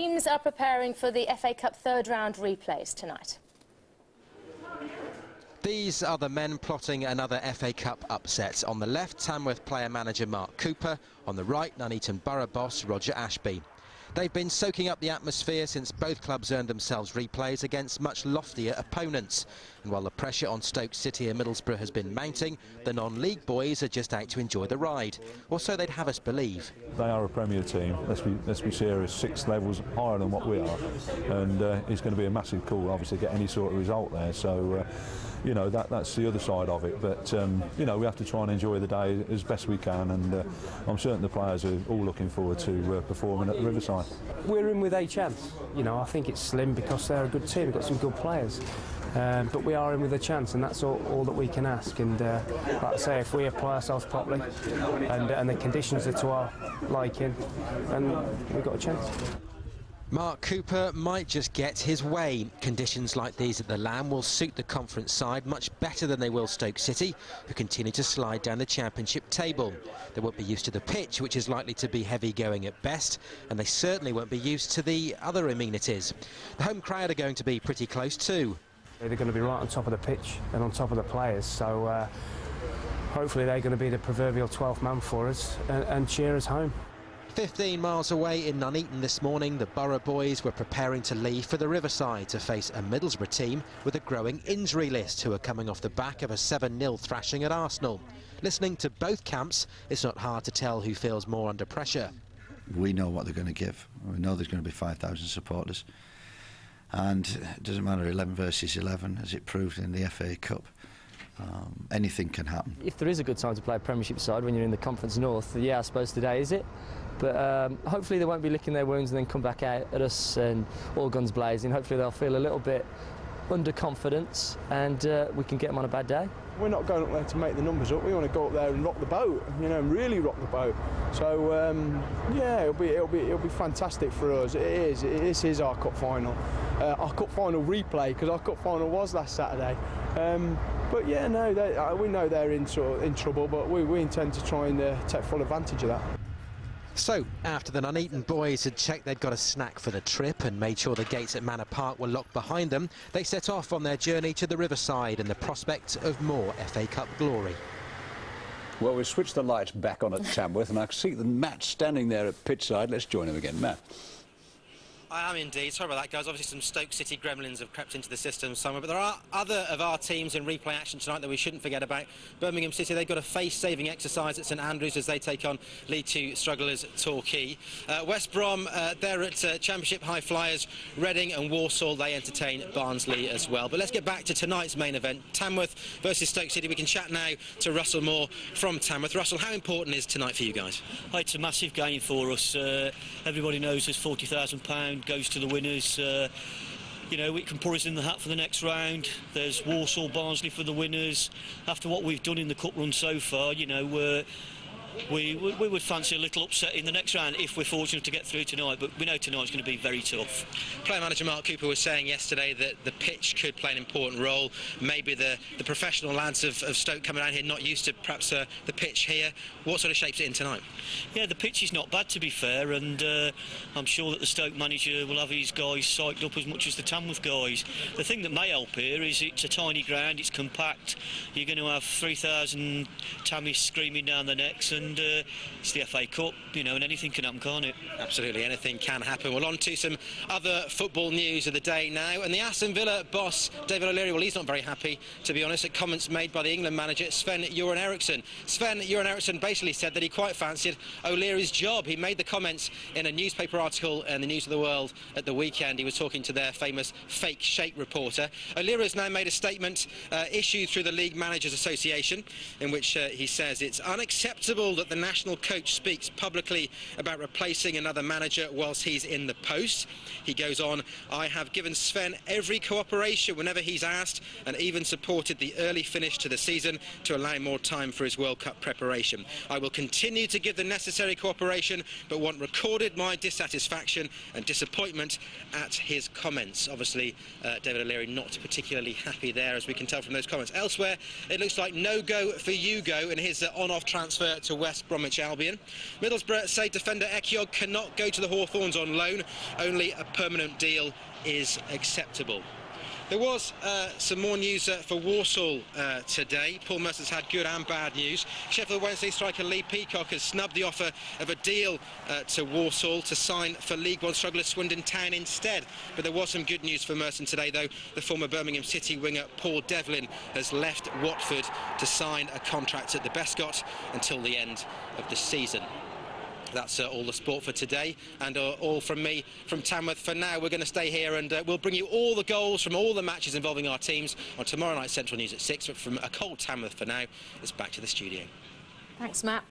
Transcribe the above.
Teams are preparing for the FA Cup third round replays tonight. These are the men plotting another FA Cup upset. On the left, Tamworth player-manager Mark Cooper. On the right, Nuneaton Borough boss Roger Ashby. They've been soaking up the atmosphere since both clubs earned themselves replays against much loftier opponents. And while the pressure on Stoke City and Middlesbrough has been mounting, the non-league boys are just out to enjoy the ride. Or so they'd have us believe. They are a Premier team, let's be serious, 6 levels higher than what we are. And it's going to be a massive call, obviously, to get any sort of result there. So, you know, that's the other side of it. But, you know, we have to try and enjoy the day as best we can. And I'm certain the players are all looking forward to performing at the Riverside. We're in with a chance. You know, I think it's slim because they're a good team, we've got some good players. But we are in with a chance, and that's all that we can ask. And like I say, if we apply ourselves properly and the conditions are to our liking, then we've got a chance. Mark Cooper might just get his way. Conditions like these at the Lamb will suit the conference side much better than they will Stoke City, who continue to slide down the championship table. They won't be used to the pitch, which is likely to be heavy going at best, and they certainly won't be used to the other amenities. The home crowd are going to be pretty close too. They're going to be right on top of the pitch and on top of the players, so hopefully they're going to be the proverbial 12th man for us and cheer us home. 15 miles away in Nuneaton this morning, the Borough boys were preparing to leave for the Riverside to face a Middlesbrough team with a growing injury list, who are coming off the back of a 7-0 thrashing at Arsenal. Listening to both camps, it's not hard to tell who feels more under pressure. We know what they're going to give. We know there's going to be 5,000 supporters. And it doesn't matter 11 versus 11, as it proved in the FA Cup. Anything can happen. If there is a good time to play a Premiership side when you're in the Conference North, yeah, I suppose today is it. But hopefully they won't be licking their wounds and then come back out at us and all guns blazing. Hopefully they'll feel a little bit under confidence and we can get them on a bad day. We're not going up there to make the numbers up. We want to go up there and rock the boat, you know, and really rock the boat. So yeah, it'll be fantastic for us. It is. This is our cup final replay, because our cup final was last Saturday. But yeah, no, we know they're in trouble, but we intend to try and take full advantage of that. So, after the Nuneaton boys had checked they'd got a snack for the trip and made sure the gates at Manor Park were locked behind them, they set off on their journey to the Riverside in the prospect of more FA Cup glory. Well, we've switched the lights back on at Tamworth, and I see Matt standing there at pitchside. Let's join him again. Matt. I am indeed. Sorry about that, guys. Obviously some Stoke City gremlins have crept into the system somewhere, but there are other of our teams in replay action tonight that we shouldn't forget about. Birmingham City, they've got a face-saving exercise at St Andrews as they take on League 2 strugglers Torquay. West Brom, they're at Championship High Flyers. Reading and Walsall, they entertain Barnsley as well. But let's get back to tonight's main event, Tamworth versus Stoke City. We can chat now to Russell Moore from Tamworth. Russell, how important is tonight for you guys? It's a massive game for us. Everybody knows there's £40,000 goes to the winners. You know, it can put us in the hat for the next round. There's Walsall, Barnsley for the winners. After what we've done in the cup run so far, you know, we would fancy a little upset in the next round if we're fortunate to get through tonight, but we know tonight's going to be very tough. Player manager Mark Cooper was saying yesterday that the pitch could play an important role. Maybe the professional lads of Stoke coming down here not used to perhaps the pitch here. What sort of shapes it in tonight? Yeah, the pitch is not bad, to be fair, and I'm sure that the Stoke manager will have his guys psyched up as much as the Tamworth guys. The thing that may help here is it's a tiny ground, it's compact. You're going to have 3,000 Tammies screaming down their necks, and it's the FA Cup, you know, and anything can happen, can't it? Absolutely, anything can happen. Well, on to some other football news of the day now, and the Aston Villa boss, David O'Leary, well, he's not very happy, to be honest, at comments made by the England manager, Sven-Göran Eriksson. Sven-Göran Eriksson basically said that he quite fancied O'Leary's job. He made the comments in a newspaper article in the News of the World at the weekend. He was talking to their famous fake shake reporter. O'Leary has now made a statement issued through the League Managers Association, in which he says it's unacceptable that the national coach speaks publicly about replacing another manager whilst he's in the post. He goes on, I have given Sven every cooperation whenever he's asked, and even supported the early finish to the season to allow more time for his World Cup preparation. I will continue to give the necessary cooperation, but want recorded my dissatisfaction and disappointment at his comments. Obviously, David O'Leary not particularly happy there, as we can tell from those comments. Elsewhere, it looks like no go for Hugo in his on-off transfer to West Bromwich Albion. Middlesbrough say defender Ekiog cannot go to the Hawthorns on loan. Only a permanent deal is acceptable. There was some more news for Walsall today. Paul Mercer's had good and bad news. Sheffield Wednesday striker Lee Peacock has snubbed the offer of a deal to Walsall to sign for League One strugglers Swindon Town instead. But there was some good news for Merson today, though. The former Birmingham City winger Paul Devlin has left Watford to sign a contract at the Bescot until the end of the season. That's all the sport for today, and all from me from Tamworth. For now, we're going to stay here, and we'll bring you all the goals from all the matches involving our teams on tomorrow night's Central News at 6. But from a cold Tamworth for now, it's back to the studio. Thanks, Matt.